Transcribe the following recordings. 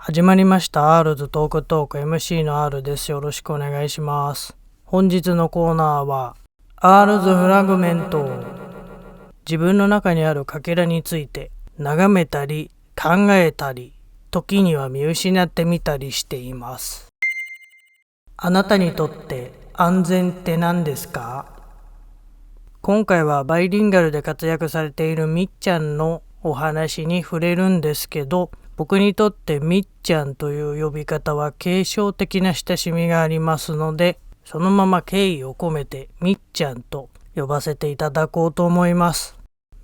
始まりました R ズトークトーク MC の R です。よろしくお願いします。本日のコーナーは R ズフラグメント。自分の中にあるかけらについて眺めたり考えたり、時には見失ってみたりしています。あなたにとって安全って何ですか？今回はバイリンガルで活躍されているみっちゃんのお話に触れるんですけど、僕にとってみっちゃんという呼び方は継承的な親しみがありますので、そのまま敬意を込めてみっちゃんと呼ばせていただこうと思います。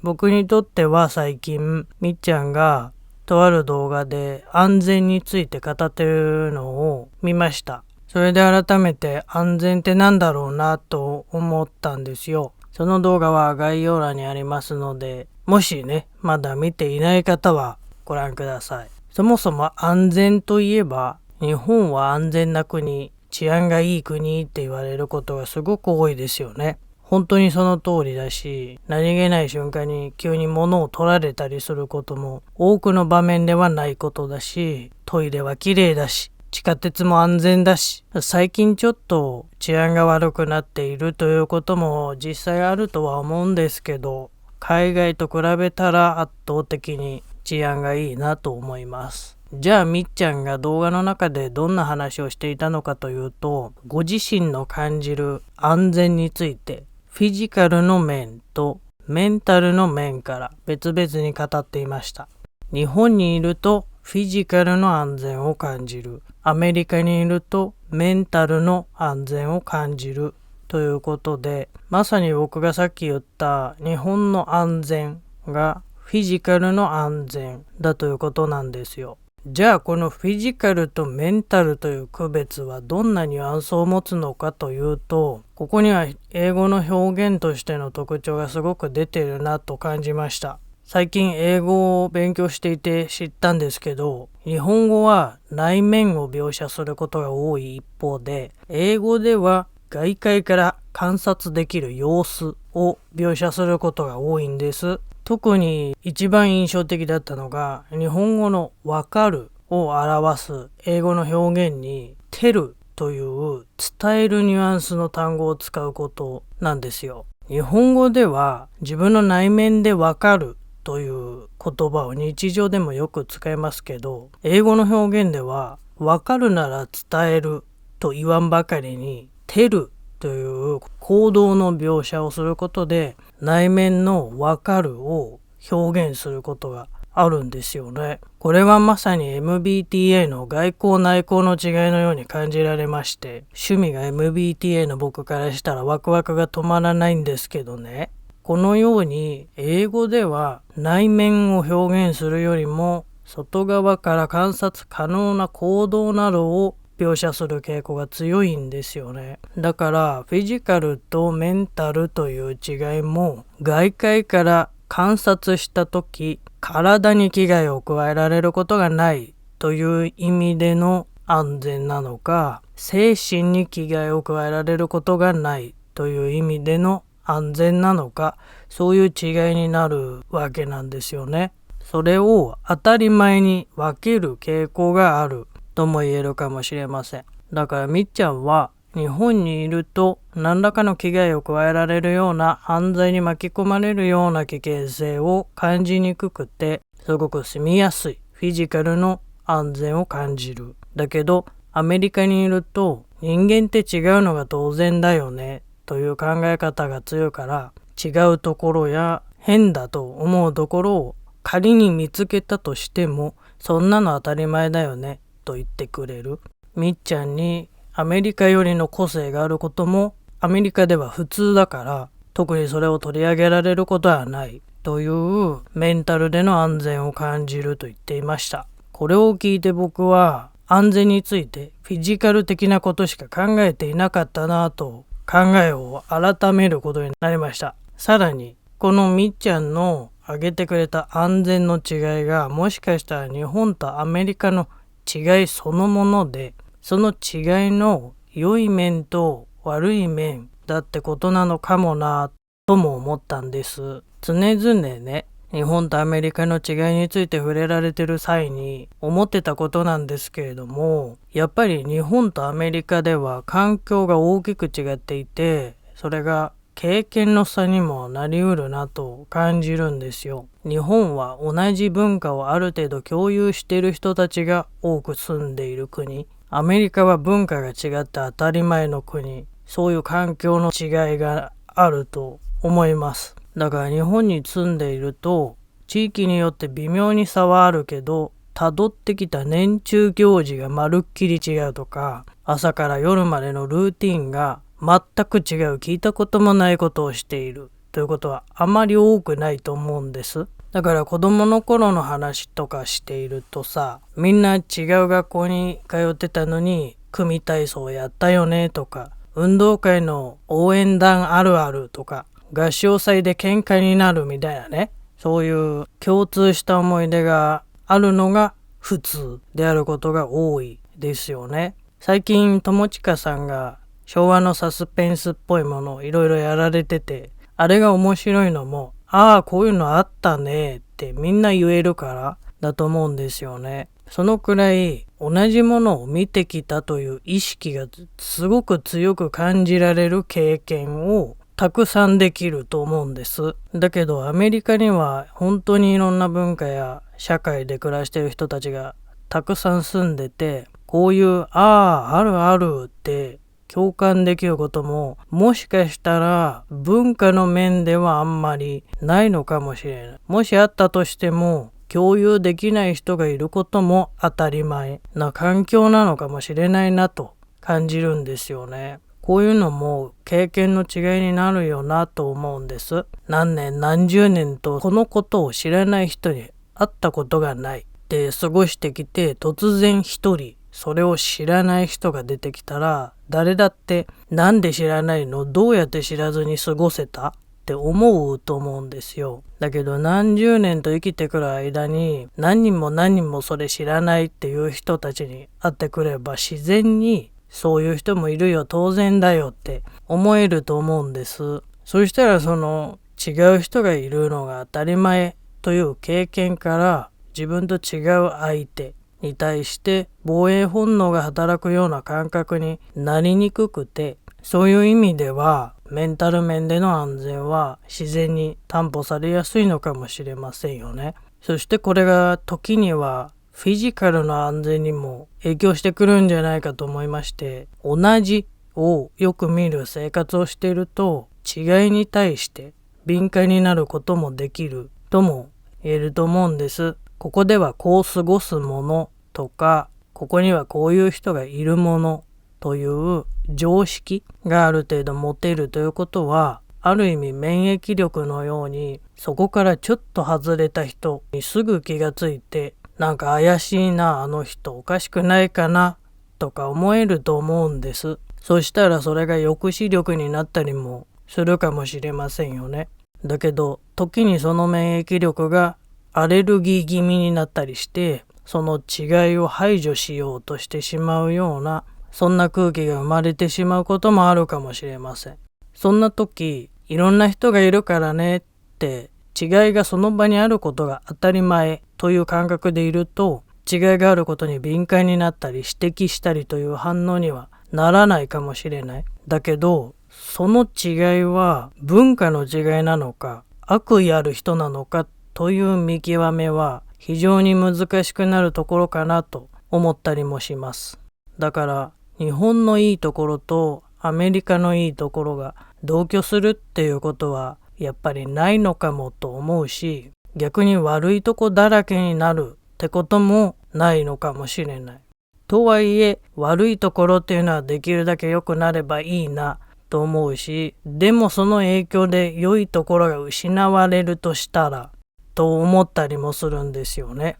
僕にとっては最近みっちゃんがとある動画で安全について語ってるのを見ました。それで改めて安全って何だろうなと思ったんですよ。その動画は概要欄にありますので、もしね、まだ見ていない方はご覧ください。そもそも安全といえば、日本は安全な国、治安がいい国って言われることがすごく多いですよね。本当にその通りだし、何気ない瞬間に急に物を取られたりすることも多くの場面ではないことだし、トイレは綺麗だし、地下鉄も安全だし、最近ちょっと治安が悪くなっているということも実際あるとは思うんですけど、海外と比べたら圧倒的に治安がいいなと思います。じゃあみっちゃんが動画の中でどんな話をしていたのかというと、ご自身の感じる安全についてフィジカルの面とメンタルの面から別々に語っていました。日本にいるとフィジカルの安全を感じる。アメリカにいるとメンタルの安全を感じるということで、まさに僕がさっき言った日本の安全がフィジカルの安全だということなんですよ。じゃあこのフィジカルとメンタルという区別はどんなニュアンスを持つのかというと、ここには英語の表現としての特徴がすごく出てるなと感じました。最近英語を勉強していて知ったんですけど、日本語は内面を描写することが多い一方で、英語では外界から観察できる様子を描写することが多いんです。特に一番印象的だったのが、日本語のわかるを表す英語の表現に tell という伝えるニュアンスの単語を使うことなんですよ。日本語では自分の内面でわかるという言葉を日常でもよく使いますけど、英語の表現ではわかるなら伝えると言わんばかりに tell という行動の描写をすることで内面のわかるを表現することがあるんですよね。これはまさに MBTI の外交内向の違いのように感じられまして、趣味が MBTI の僕からしたらワクワクが止まらないんですけどね。このように英語では内面を表現するよりも外側から観察可能な行動などを描写する傾向が強いんですよね。だからフィジカルとメンタルという違いも外界から観察した時、体に危害を加えられることがないという意味での安全なのか、精神に危害を加えられることがないという意味での安全なのか、そういう違いになるわけなんですよね。それを当たり前に分ける傾向があるとも言えるかもしれません。だからみっちゃんは日本にいると何らかの危害を加えられるような犯罪に巻き込まれるような危険性を感じにくくて、すごく住みやすいフィジカルの安全を感じる。だけどアメリカにいると人間って違うのが当然だよねという考え方が強いから、違うところや変だと思うところを仮に見つけたとしても、そんなの当たり前だよねと言ってくれる。みっちゃんにアメリカ寄りの個性があることもアメリカでは普通だから、特にそれを取り上げられることはないというメンタルでの安全を感じると言っていました。これを聞いて僕は安全についてフィジカル的なことしか考えていなかったなと考えを改めることになりました。さらにこのみっちゃんの挙げてくれた安全の違いがもしかしたら日本とアメリカの違いそのもので、その違いの良い面と悪い面だってことなのかもなとも思ったんです。常々ね、日本とアメリカの違いについて触れられてる際に思ってたことなんですけれども、やっぱり日本とアメリカでは環境が大きく違っていて、それが経験の差にもなりうるなと感じるんですよ。日本は同じ文化をある程度共有している人たちが多く住んでいる国。アメリカは文化が違って当たり前の国。そういう環境の違いがあると思います。だから日本に住んでいると地域によって微妙に差はあるけど、辿ってきた年中行事がまるっきり違うとか、朝から夜までのルーティンが全く違う、聞いたこともないことをしているということはあまり多くないと思うんです。だから子供の頃の話とかしているとさ、みんな違う学校に通ってたのに組体操やったよねとか、運動会の応援団あるあるとか、合唱祭で喧嘩になるみたいなね、そういう共通した思い出があるのが普通であることが多いですよね。最近友近さんが昭和のサスペンスっぽいものをいろいろやられてて、あれが面白いのも、ああこういうのあったねってみんな言えるからだと思うんですよね。そのくらい同じものを見てきたという意識がすごく強く感じられる経験をたくさんできると思うんです。だけどアメリカには本当にいろんな文化や社会で暮らしている人たちがたくさん住んでて、こういうあるあるって共感できることももしかしたら文化の面ではあんまりないのかもしれない。もしあったとしても共有できない人がいることも当たり前な環境なのかもしれないなと感じるんですよね。こういうのも経験の違いになるよなと思うんです。何年何十年とこのことを知らない人に会ったことがないで過ごしてきて、突然一人それを知らない人が出てきたら、誰だってなんで知らないの、どうやって知らずに過ごせたって思うと思うんですよ。だけど何十年と生きてくる間に何人もそれ知らないっていう人たちに会ってくれば、自然にそういう人もいるよ、当然だよって思えると思うんです。そしたらその違う人がいるのが当たり前という経験から、自分と違う相手に対して防衛本能が働くような感覚になりにくくて、そういう意味ではメンタル面での安全は自然に担保されやすいのかもしれませんよね。そしてこれが時にはフィジカルの安全にも影響してくるんじゃないかと思いまして、同じをよく見る生活をしていると違いに対して敏感になることもできるとも言えると思うんです。ここではこう過ごすものとか、ここにはこういう人がいるものという常識がある程度持てるということは、ある意味免疫力のように、そこからちょっと外れた人にすぐ気がついて、なんか怪しいな、あの人おかしくないかなとか思えると思うんです。そしたらそれが抑止力になったりもするかもしれませんよね。だけど時にその免疫力がアレルギー気味になったりして、その違いを排除しようとしてしまうような、そんな空気が生まれてしまうこともあるかもしれません。そんな時、いろんな人がいるからねって違いがその場にあることが当たり前という感覚でいると、違いがあることに敏感になったり指摘したりという反応にはならないかもしれない。だけどその違いは文化の違いなのか悪意ある人なのかという見極めは非常に難しくなるところかなと思ったりもします。だから日本のいいところとアメリカのいいところが同居するっていうことはやっぱりないのかもと思うし、逆に悪いとこだらけになるってこともないのかもしれない。とはいえ悪いところっていうのはできるだけ良くなればいいなと思うし、でもその影響で良いところが失われるとしたらと思ったりもするんですよね。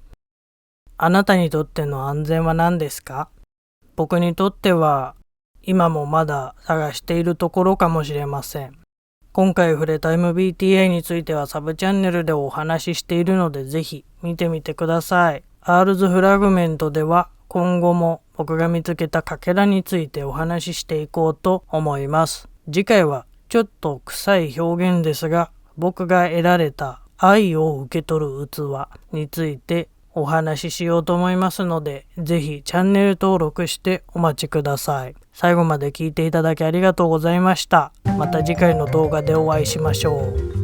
あなたにとっての安全は何ですか？僕にとっては今もまだ探しているところかもしれません。今回触れた MBTI についてはサブチャンネルでお話ししているのでぜひ見てみてください。アールズフラグメントでは今後も僕が見つけたかけらについてお話ししていこうと思います。次回はちょっと臭い表現ですが、僕が得られた愛を受け取る器についてお話ししようと思いますので、ぜひチャンネル登録してお待ちください。最後まで聞いていただきありがとうございました。また次回の動画でお会いしましょう。